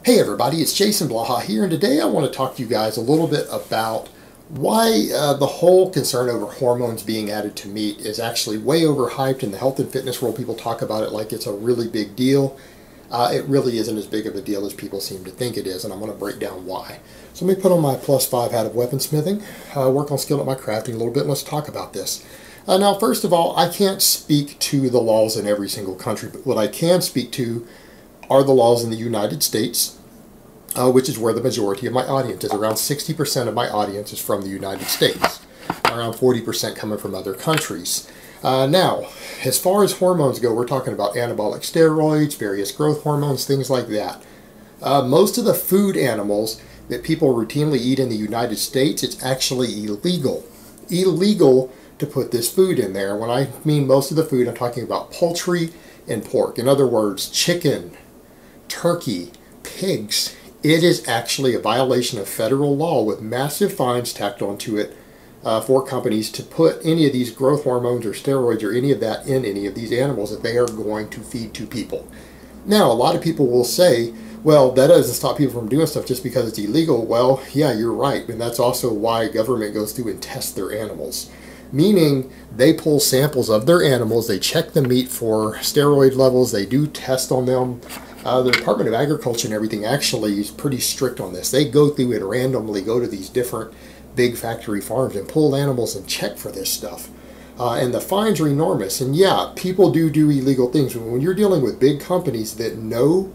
Hey everybody, it's Jason Blaha here, and today I want to talk to you guys a little bit about why the whole concern over hormones being added to meat is actually way overhyped. In the health and fitness world, people talk about it like it's a really big deal. It really isn't as big of a deal as people seem to think it is, and I'm going to break down why. So let me put on my +5 hat of weaponsmithing, work on skill at my crafting a little bit, and let's talk about this. Now, first of all, I can't speak to the laws in every single country, but what I can speak to are the laws in the United States, which is where the majority of my audience is. Around 60% of my audience is from the United States, around 40% coming from other countries. Now, as far as hormones go, we're talking about anabolic steroids, various growth hormones, things like that. Most of the food animals that people routinely eat in the United States, it's actually illegal. Illegal to put this food in there. When I mean most of the food, I'm talking about poultry and pork. In other words, chicken, turkey, pigs. It is actually a violation of federal law with massive fines tacked onto it for companies to put any of these growth hormones or steroids or any of that in any of these animals that they are going to feed to people. Now, a lot of people will say, well, that doesn't stop people from doing stuff just because it's illegal. Well, yeah, you're right. And that's also why government goes through and tests their animals. Meaning they pull samples of their animals, they check the meat for steroid levels, they do test on them. The Department of Agriculture and everything actually is pretty strict on this. They go through and randomly go to these different big factory farms and pull animals and check for this stuff. And the fines are enormous. And yeah, people do illegal things. But when you're dealing with big companies that know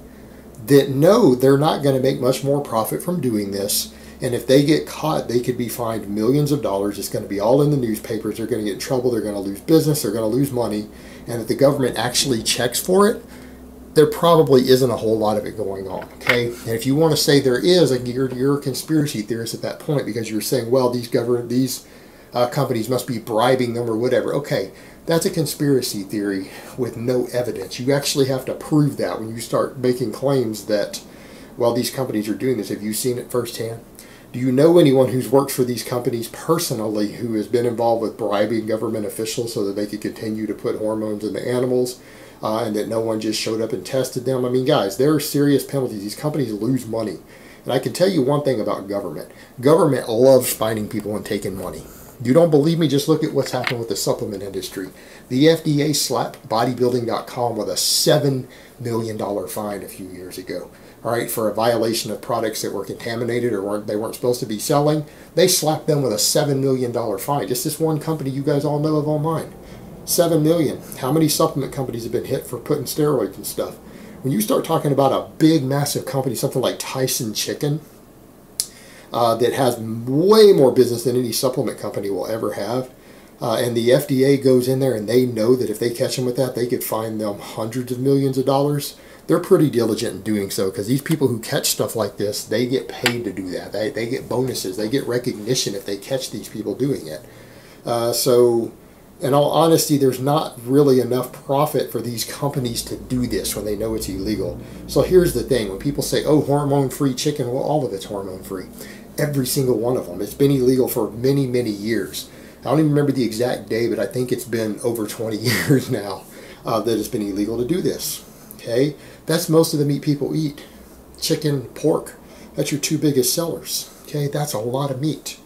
they're not going to make much more profit from doing this, and if they get caught, they could be fined millions of dollars. It's going to be all in the newspapers. They're going to get in trouble. They're going to lose business. They're going to lose money. And if the government actually checks for it, there probably isn't a whole lot of it going on, okay? And if you want to say there is, like you're a conspiracy theorist at that point because you're saying, well, these companies must be bribing them or whatever. Okay, that's a conspiracy theory with no evidence. You actually have to prove that when you start making claims that, well, these companies are doing this. Have you seen it firsthand? Do you know anyone who's worked for these companies personally who has been involved with bribing government officials so that they could continue to put hormones in the animals? And that no one just showed up and tested them. I mean, guys, there are serious penalties. These companies lose money. And I can tell you one thing about government. Government loves fining people and taking money. You don't believe me? Just look at what's happened with the supplement industry. The FDA slapped bodybuilding.com with a $7 million fine a few years ago. All right, for a violation of products that were contaminated or they weren't supposed to be selling. They slapped them with a $7 million fine. Just this one company you guys all know of online. 7 million. How many supplement companies have been hit for putting steroids and stuff? When you start talking about a big, massive company, something like Tyson Chicken, that has way more business than any supplement company will ever have, and the FDA goes in there and they know that if they catch them with that, they could fine them hundreds of millions of dollars. They're pretty diligent in doing so because these people who catch stuff like this, they get paid to do that. They get bonuses. They get recognition if they catch these people doing it. So, in all honesty, there's not really enough profit for these companies to do this when they know it's illegal. So here's the thing. When people say, oh, hormone-free chicken, well, all of it's hormone-free. Every single one of them. It's been illegal for many, many years. I don't even remember the exact day, but I think it's been over 20 years now that it's been illegal to do this. Okay? That's most of the meat people eat. Chicken, pork. That's your two biggest sellers. Okay? That's a lot of meat.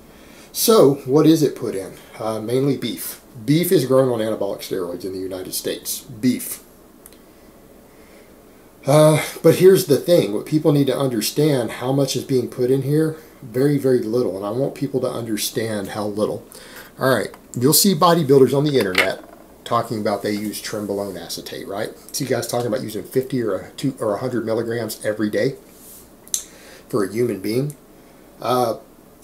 So, what is it put in? Mainly beef. Beef is grown on anabolic steroids in the United States. Beef. But here's the thing. What people need to understand, how much is being put in here? Very, very little. And I want people to understand how little. All right. You'll see bodybuilders on the internet talking about they use trenbolone acetate, right? See guys talking about using 50 or 100 milligrams every day for a human being.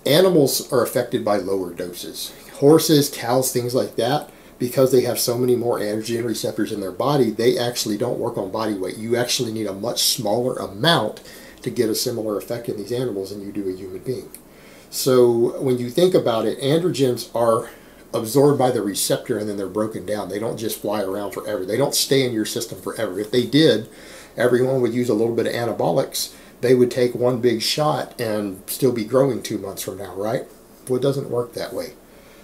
Animals are affected by lower doses. Horses, cows, things like that, because they have so many more androgen receptors in their body, they actually don't work on body weight. You actually need a much smaller amount to get a similar effect in these animals than you do a human being. So when you think about it, androgens are absorbed by the receptor and then they're broken down. They don't just fly around forever. They don't stay in your system forever. If they did, everyone would use a little bit of anabolics. They would take one big shot and still be growing 2 months from now, right? Well, it doesn't work that way.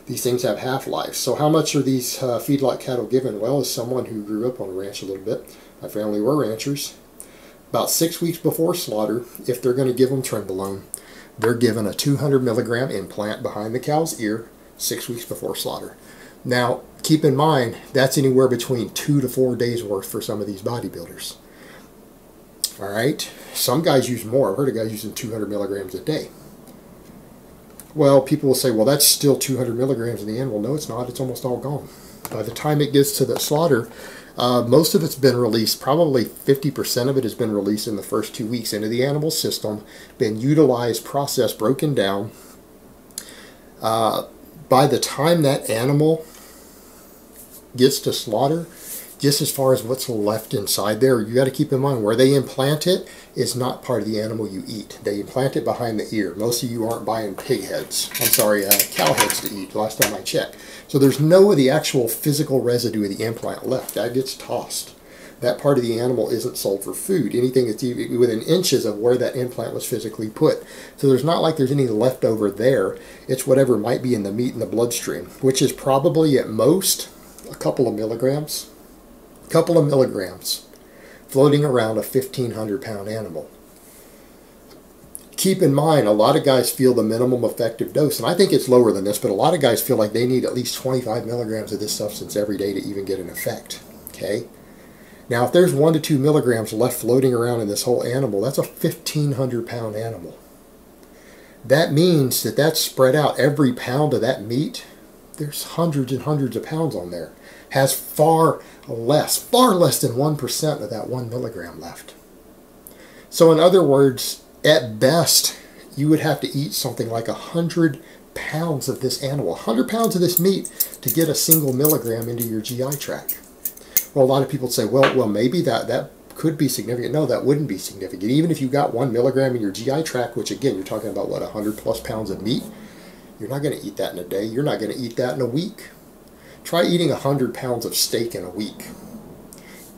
These things have half-lives. So how much are these feedlot cattle given? Well, as someone who grew up on a ranch a little bit, my family were ranchers, About 6 weeks before slaughter, if they're going to give them trenbolone, they're given a 200 milligram implant behind the cow's ear 6 weeks before slaughter. Now, keep in mind, that's anywhere between 2 to 4 days worth for some of these bodybuilders. All right, some guys use more. I've heard of guys using 200 milligrams a day. Well, people will say, well, that's still 200 milligrams in the animal. No, it's not. It's almost all gone. By the time it gets to the slaughter, most of it's been released. Probably 50% of it has been released in the first 2 weeks into the animal system, been utilized, processed, broken down. By the time that animal gets to slaughter, just as far as what's left inside there, you got to keep in mind where they implant it is not part of the animal you eat. They implant it behind the ear. Most of you aren't buying pig heads. I'm sorry, cow heads to eat, last time I checked. So there's no of the actual physical residue of the implant left. That gets tossed. That part of the animal isn't sold for food. Anything that's even within inches of where that implant was physically put. So there's not like there's any left over there. It's whatever might be in the meat in the bloodstream, which is probably at most a couple of milligrams. Couple of milligrams floating around a 1,500-pound animal. Keep in mind, a lot of guys feel the minimum effective dose, and I think it's lower than this, but a lot of guys feel like they need at least 25 milligrams of this substance every day to even get an effect. Okay? Now, if there's 1 to 2 milligrams left floating around in this whole animal, that's a 1,500-pound animal. That means that that's spread out. Every pound of that meat, there's hundreds and hundreds of pounds on there. Has far less than 1% of that 1 milligram left. So in other words, at best, you would have to eat something like 100 pounds of this animal, 100 pounds of this meat to get a single milligram into your GI tract. Well, a lot of people say, well, maybe that could be significant. No, that wouldn't be significant. Even if you got 1 milligram in your GI tract, which again, you're talking about, what, 100 plus pounds of meat, you're not going to eat that in a day. You're not going to eat that in a week. Try eating 100 pounds of steak in a week.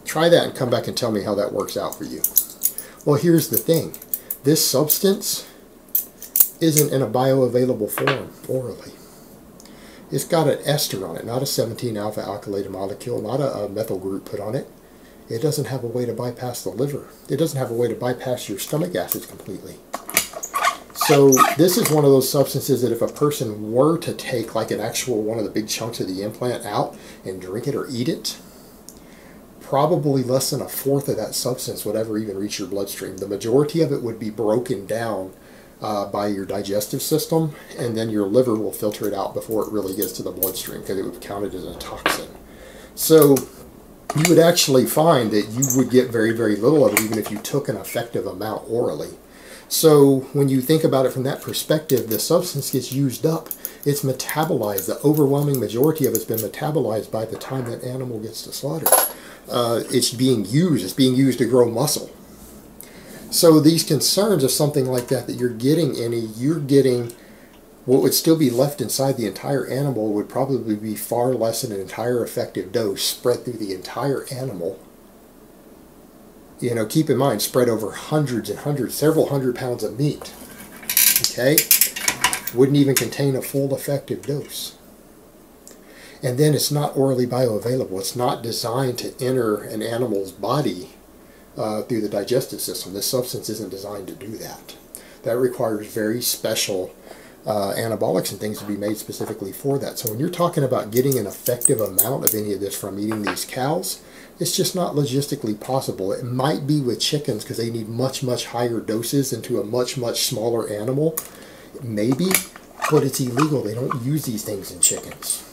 Try that and come back and tell me how that works out for you. Well, here's the thing. This substance isn't in a bioavailable form orally. It's got an ester on it, not a 17-alpha alkylated molecule, not a methyl group put on it. It doesn't have a way to bypass the liver. It doesn't have a way to bypass your stomach acids completely. So this is one of those substances that if a person were to take like an actual one of the big chunks of the implant out and drink it or eat it, probably less than a fourth of that substance would ever even reach your bloodstream. The majority of it would be broken down by your digestive system, and then your liver will filter it out before it really gets to the bloodstream because it would count it as a toxin. So you would actually find that you would get very, very little of it even if you took an effective amount orally. So when you think about it from that perspective, the substance gets used up. It's metabolized. The overwhelming majority of it's been metabolized by the time that animal gets to slaughter. It's being used. It's being used to grow muscle. So these concerns of something like that you're getting what would still be left inside the entire animal would probably be far less than an entire effective dose spread through the entire animal. You know, keep in mind, spread over hundreds and hundreds, several hundred pounds of meat. Okay? Wouldn't even contain a full effective dose. And then it's not orally bioavailable. It's not designed to enter an animal's body through the digestive system. This substance isn't designed to do that. That requires very special anabolics and things to be made specifically for that. So when you're talking about getting an effective amount of any of this from eating these cows, it's just not logistically possible. It might be with chickens because they need much, much higher doses into a much, much smaller animal. Maybe, but it's illegal. They don't use these things in chickens.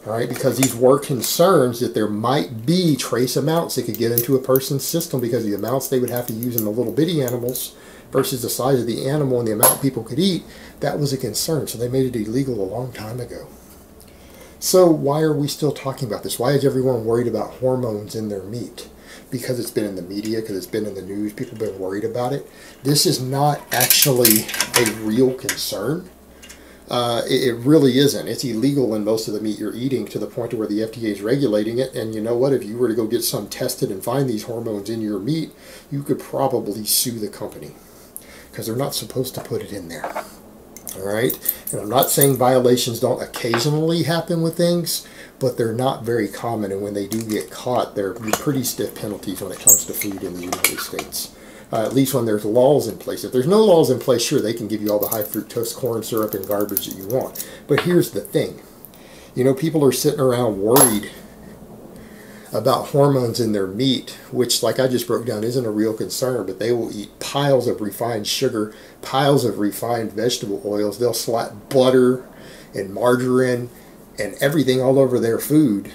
All right, because these were concerns that there might be trace amounts that could get into a person's system because of the amounts they would have to use in the little bitty animals versus the size of the animal and the amount people could eat. That was a concern, so they made it illegal a long time ago. So why are we still talking about this? Why is everyone worried about hormones in their meat? Because it's been in the media, because it's been in the news, people have been worried about it. This is not actually a real concern. It really isn't. It's illegal in most of the meat you're eating to the point where the FDA is regulating it. And you know what? If you were to go get some tested and find these hormones in your meat, you could probably sue the company because they're not supposed to put it in there. All right, and I'm not saying violations don't occasionally happen with things, but they're not very common, and when they do get caught, they're pretty stiff penalties when it comes to food in the United States. At least when there's laws in place. If there's no laws in place, sure, they can give you all the high fructose corn syrup and garbage that you want. But here's the thing. You know, people are sitting around worried about hormones in their meat, which, like I just broke down, isn't a real concern, but they will eat piles of refined sugar, piles of refined vegetable oils. They'll slap butter and margarine and everything all over their food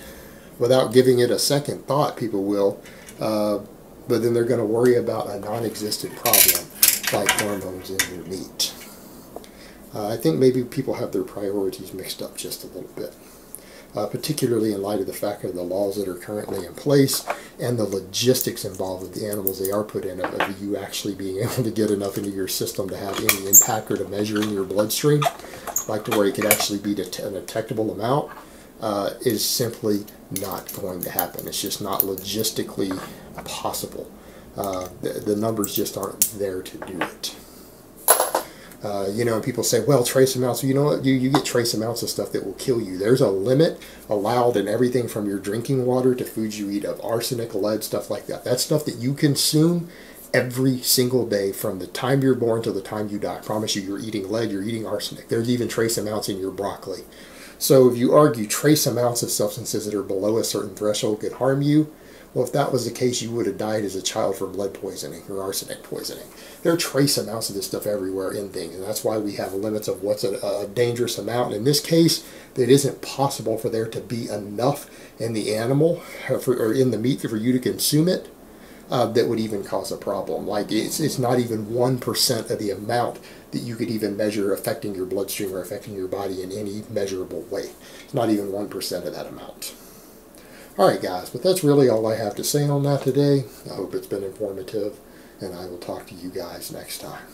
without giving it a second thought, people will. But then they're going to worry about a non-existent problem like hormones in their meat. I think maybe people have their priorities mixed up just a little bit. Particularly in light of the fact of the laws that are currently in place and the logistics involved with the animals they are put in, of you actually being able to get enough into your system to have any impact or to measure in your bloodstream, like to where it could actually be a detectable amount, is simply not going to happen. It's just not logistically possible. The numbers just aren't there to do it. You know, people say, well, trace amounts. You know what? You get trace amounts of stuff that will kill you. There's a limit allowed in everything from your drinking water to foods you eat of arsenic, lead, stuff like that. That's stuff that you consume every single day from the time you're born to the time you die. I promise you, you're eating lead, you're eating arsenic. There's even trace amounts in your broccoli. So if you argue trace amounts of substances that are below a certain threshold could harm you, well, if that was the case, you would have died as a child from lead poisoning or arsenic poisoning. There are trace amounts of this stuff everywhere in things, and that's why we have limits of what's a dangerous amount. And in this case, it isn't possible for there to be enough in the animal or in the meat for you to consume it that would even cause a problem. Like it's not even 1% of the amount that you could even measure affecting your bloodstream or affecting your body in any measurable way. It's not even 1% of that amount. Alright guys, but that's really all I have to say on that today. I hope it's been informative, and I will talk to you guys next time.